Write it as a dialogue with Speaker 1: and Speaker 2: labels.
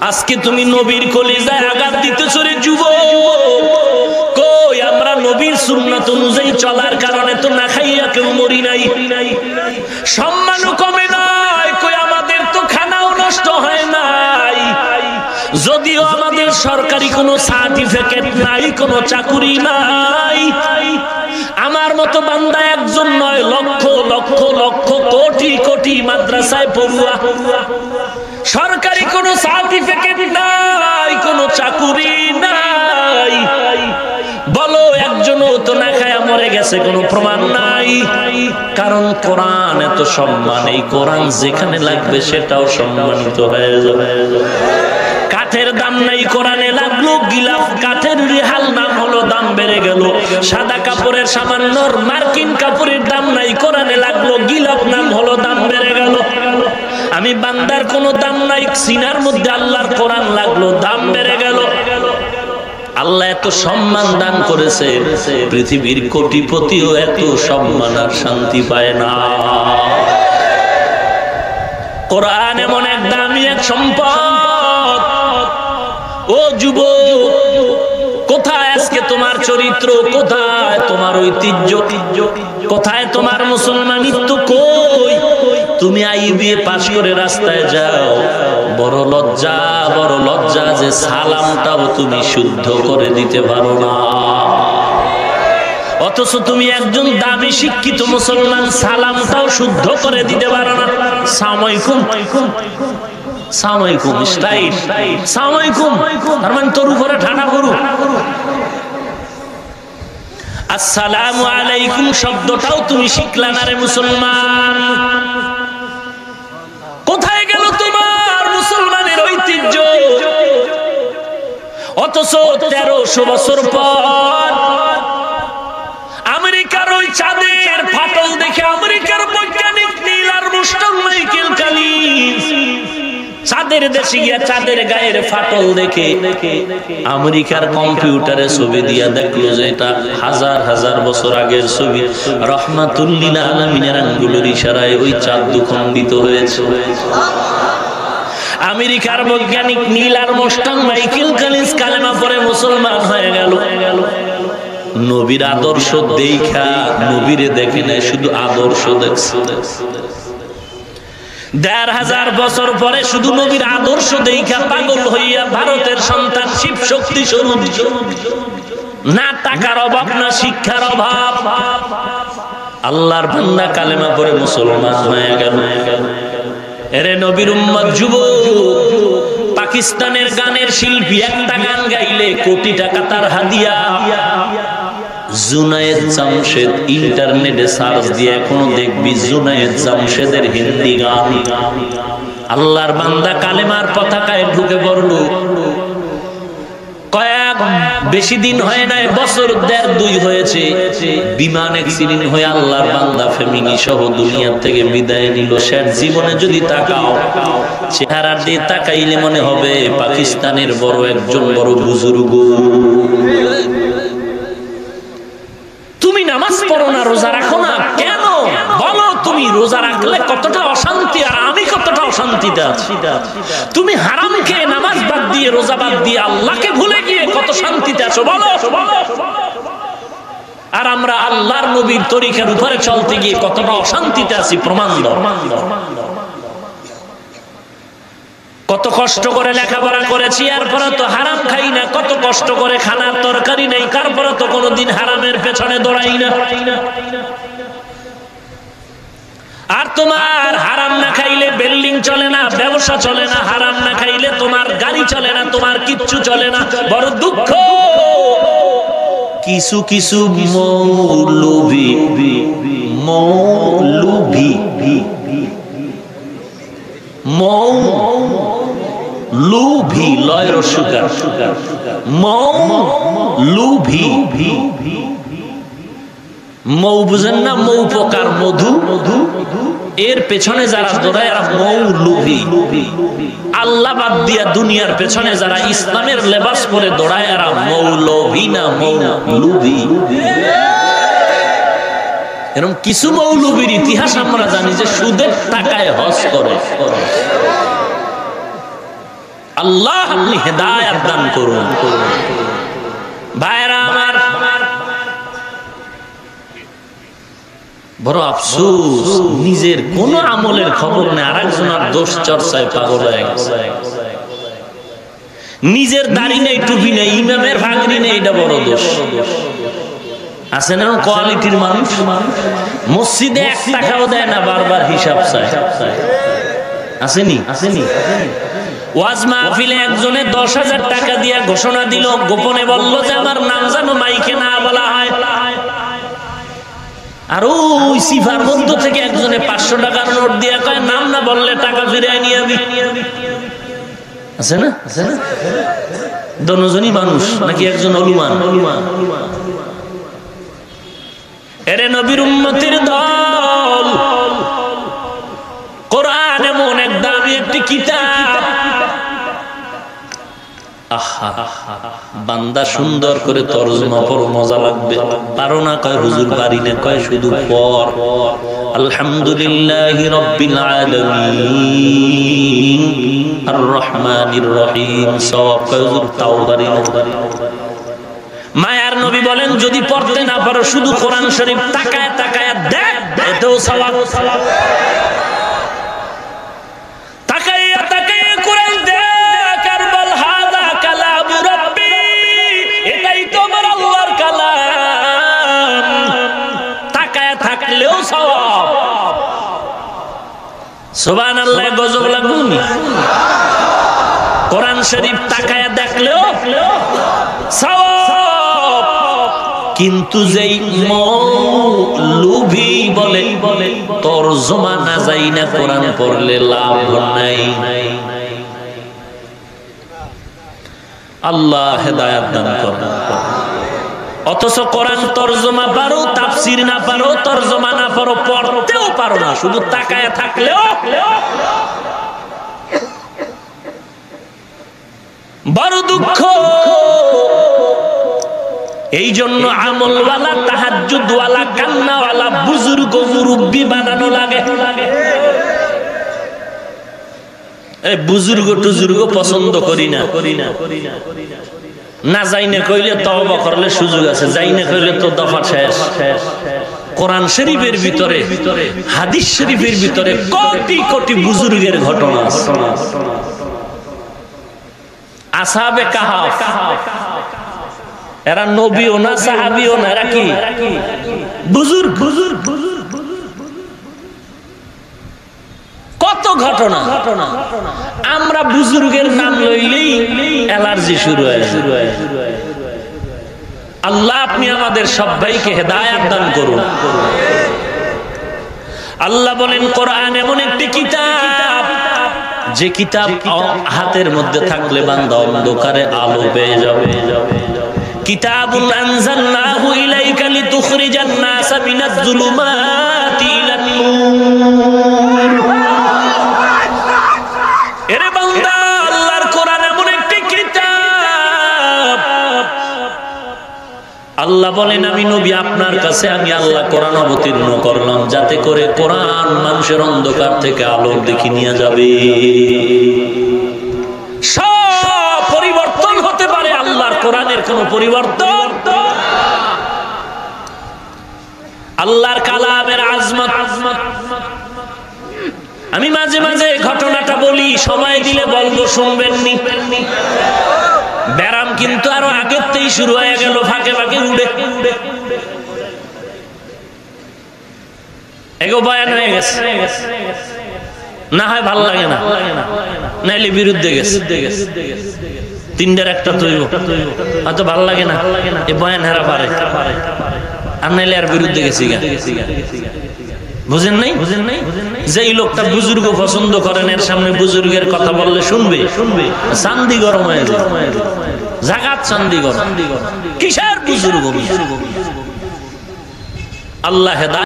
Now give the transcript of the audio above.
Speaker 1: আজকে তুমি নবীর কলিজায় আঘাত দিতেছ রে যুবক। কই আমরা নবীর সুন্নাত অনুযায়ী চলার কারণে তো না খাইয়া কেউ মরি নাই, সম্মানও কমে নাই। কই আমাদের তো খানাও নষ্ট হয় নাই, যদিও আমাদের সরকারি কোনো সার্টিফিকেট নাই, কোনো চাকুরি নাই। আমার মতো বান্দা একজন নয়, লক্ষ লক্ষ লক্ষ কোটি কোটি মাদ্রাসায় পড়ুয়া, সরকারি কোনো সার্টিফিকেট নাই, কোনো চাকুরি নাই। বলো একজনও তো না খায়া মরে গেছে, কোনো প্রমাণ নাই। কারণ কোরআন এত সম্মান, এই কোরআন যেখানে লাগবে সেটাও সম্মানিত হয়ে যাবে। কাঠের দাম নাই, কোরআনে লাগলো গিলাফ কাঠের রিহাল নাম হলো, দাম বেড়ে গেল। সাদা কাপড়ের সামান্য মার্কিন কাপড়ের দাম নাই, কোরআনে লাগলো গিলাফ নাম হলো, দাম বেড়ে গেল। আমি বান্দার কোনো দাম নাই, সিনার মধ্যে আল্লাহর কোরআন লাগলো, দাম বেড়ে গেল। আল্লাহ এত সম্মান দান করেছে, পৃথিবীর কোটিপতিও এত সম্মান আর শান্তি পায় না। কোরআন এমন এক দামি এক সম্পদ। ও যুবক, কোথায় আজকে তোমার চরিত্র, কোথায় তোমার ঐতিহ্য, কোথায় তোমার মুসলমানিত্ব? কই তুমি আইবিএ পাশ করে রাস্তায় যাও, বড় লজ্জা, বড় লজ্জা যে সালামটাও তুমি শুদ্ধ করে দিতে পারো না। অথচ তুমি একজন দামি শিক্ষিত মুসলমান, সালামটাও শুদ্ধ করে দিতে পারো না। সালামালাইকুম সালামালাইকুম স্টাইল সালামালাইকুম, তার মানে তোর উপরে ঠাডা গরু। আসসালামু আলাইকুম শব্দটাও তুমি শিখলা না রে মুসলমান। কোথায় গেল তোমার মুসলমানের ঐতিহ্য? অথচ 1300 বছর পর আমেরিকার ওই চাঁদের ফাটল দেখে আমেরিকার বৈজ্ঞানিক নীল আর্মস্ট্রং, মাইকেল কলিন্স চাঁদের দেশে গিয়া চাঁদের গায়ের ফাটল দেখে আমেরিকার কম্পিউটারে ছবি দিয়া দেখলো যে এটা হাজার হাজার বছর আগের ছবি। রহমাতুল্লিল আলামিনের আঙ্গুলের ইশারায় ওই চাঁদ দুখণ্ডিত হয়েছে। আমেরিকার বৈজ্ঞানিক নীল আর্মস্ট্রং, মাইকেল কলিন্স কালেমা পড়ে মুসলমান হয়ে গেল। নবীর আদর্শ দেখা নবীরে দেখে নাই, শুধু আদর্শ দেখছে। 1500 বছর পরে শুধু নবীর আদর্শ দেখা পাগল হইয়া ভারতের সন্তান শিব শক্তি স্বরূপ, না টাকার অভাব না শিক্ষার অভাব, আল্লাহর বান্দা কালেমা পড়ে মুসলমান হয়ে গেল। এরে নবীর উম্মত যুবক, পাকিস্তানের গানের শিল্পী একটা গান গাইলে কোটি টাকা তার হাদিয়া। জুনায়েদ জামশেদ ইন্টারনেটে সার্চ দিয়ে এখনো দেখবি জুনায়েদ জামশেদের হিন্দি গান। আল্লাহর বান্দা কালেমার পতাকায় ঢুকে পড়লো। কয়েক বেশি দিন হয় নাই, বছর 1.5-2 হয়েছে, বিমান অ্যাক্সিডেন্ট হয়ে আল্লাহর বান্দা ফ্যামিলি সহ দুনিয়া থেকে বিদায় নিল। শেষ জীবনে যদি তাকাও, চেহারা দিয়ে তাকাইলে মনে হবে পাকিস্তানের বড় একজন বড় বুজুর্গ। তুমি নামাজ পড়ো না, রোজা রাখো না কেন? বলো তুমি রোজা রাখলে কতটা অশান্তি আর আমি কতটা অশান্তিতে আছি। তুমি হারাম খেয়ে নামাজ বাদ দিয়ে রোজা বাদ দিয়ে আল্লাহকে ভুলে গিয়ে কত শান্তিতে আছো বলো। আর আমরা আল্লাহর নবীর তরিকার উপরে চলতে গিয়ে কতটা অশান্তিতে আছি প্রমাণ দাও। কত কষ্ট করে লেখাপড়া করেছি, এরপরে তো হারাম খাই না। কত কষ্ট করে খানার তরকারি নেই, তারপরে তো কোনোদিন হারামের পেছনে দৌড়াই না। আর তোমার হারাম না খাইলে বিল্ডিং চলে না, ব্যবসা চলে না, হারাম না খাইলে তোমার গাড়ি চলে না, তোমার কিচ্ছু চলে না। বড় দুঃখ, কিছু কিছু মৌলবি মৌলুভি লয়ের সুগার মৌলুভি, মৌ বুঝেন না? মৌ পোকার মধু, এর পেছনে যারা দৌড়ায় এরা মৌলুভি। আল্লাহ বাদ দিয়া দুনিয়ার পেছনে যারা ইসলামের লেবাস পরে দৌড়ায় এরা মৌলভি না মৌলুভি। এরকম কিছু মৌলবীর ইতিহাস আমরা জানি যে সুদের টাকায় হজ করে। আল্লাহ আপনি হেদায়েত দান করুন। ভাইরা আমার, বড় আফসোস, নিজের কোন আমলের খবর নেই, আরেকজনের দোষ চর্চায় পাগল হয়ে গেছে। নিজের দাড়ি নেই, টুপি নেই, ইমামের ভাঙড়ি নেই, এটা বড় দোষ। আছে না কোয়ালিটির মানুষ, মসজিদে 1 টাকাও দেয় না, বারবার হিসাব চায়। আসেনি? ওয়াজ মাহফিলে একজনে 10,000 টাকা দিয়ে ঘোষণা দিল, গোপনে বলল যে আমার নাম যেন মাইকে না বলা হয়। আর ওই সিফার মধ্য থেকে একজনে 500 টাকার নোট দিয়ে কয় নাম না বললে টাকা ফিরিয়ে নিয়ে যাবি। আছে না? দুজনই মানুষ নাকি একজন অনুমান? এরে নবীর উম্মতের দল, কোরআন এমন এক দামি একটি কিতাব, বান্দা সুন্দর করে তরজমা পড়ো, মজা লাগবে। পারো না? কয় হুজুর পারি না। কয় শুধু পড়, আলহামদুলিল্লাহি রাব্বিল আলামিন আর রহমানির রহিম। সওয়াব। কয় হুজুর তাও পারি না। মায়ার নবী বলেন যদি পড়তে না পারো শুধু কোরআন শরীফ তাকায় তাকায় দেখ, এতেও সওয়াব। তাকাইয়া তাকাইয়া কোরআন দেখ আর বল হাযা কালাম রাব্বি, এটাই তো আমার আল্লাহর কালাম। তাকায় থাকলেও সওয়াব। সুবহানাল্লাহ, গজব লাগুনি? কোরআন শরীফ তাকায় দেখলেও সওয়াব। কিন্তু যেই মৌলভী বলে তরজমা না যাই না কোরআন পড়লে লাভ নাই। আল্লাহ হেদায়েত দান করুন। অথচ কোরআন তরজমা পারো, তাফসীর না পারো, তরজমা না পারো, পড়তেও পারো না, শুধু তাকায় থাকলেও। বড় দুঃখ। এই জন্য আমলওয়ালা, তাহাজ্জুদওয়ালা, কান্নাওয়ালা বুজুর্গ মুরব্বি বানানো লাগে। এই বুজুর্গ টুজুর্গ পছন্দ করি না। না যাই না কইলে তওবা করলে সুযোগ আছে, যাই না কইলে তো দফা শেষ। কোরআন শরীফের ভিতরে, হাদিস শরীফের ভিতরে কোটি কোটি বুজুর্গের ঘটনা আছে। আসহাবে কাহাফ, এরা নবীও না, সাহাবীও না, এরা কি বুজুর্গ। কত ঘটনা। আমরা বুজুর্গের নাম লইলেই অ্যালার্জি শুরু হয়। আল্লাহ আপনি আমাদের সবাইকে হেদায়েত দান করুন। আল্লাহ বলেন কোরআন এমন একটি কিতাব, যে কিতাব হাতের মধ্যে থাকলে বান্দা অন্ধকারে আলো পেয়ে যাবে। কিতাবুন আনজালনাহু ইলাইকা লিতুখরিজান নাসা মিনাজ যুলুমাতি ইলান নূর। এরে বান্দা, আল্লাহর কোরআন এমন একটি কিতাব, আল্লাহ বলেন আমি নবী আপনার কাছে আমি আল্লাহ কোরআন অবতীর্ণ করলাম যাতে করে কোরআন মানুষের অন্ধকার থেকে আলোর দিকে নিয়ে যাবে। সব পরিবর্তন হতে পারে, আল্লাহর কোরআনের কোনো পরিবর্তন। আল্লাহর কালামের আজমত। আমি মাঝে মাঝে ঘটনাটা বলি, সময় দিলে বলবো, শুনবেননি। ব্যারাম কিন্তু আরো আগের থেকেই শুরু হয়ে গেল, ফাঁকে ফাঁকে উড়ে এগো বয়ান হয়ে গেছে। না হয় ভাল লাগে না, নাইলে বিরুদ্ধে গেছে। 3টার একটা তৈব হয়তো ভাল লাগে না, এ বয়ান হেরা পারে, আর নাইলে আর বিরুদ্ধে গেছি। বুঝেন নাই? যেই লোকটা বুজুর্গ পছন্দ করেন, এর সামনে বুজুর্গের কথা বললে শুনবে, চান্দি গরম হয়ে যায়, জাগাত চান্দি গরম। কিসের বুজুর্গ? আল্লাহ হেদায়েত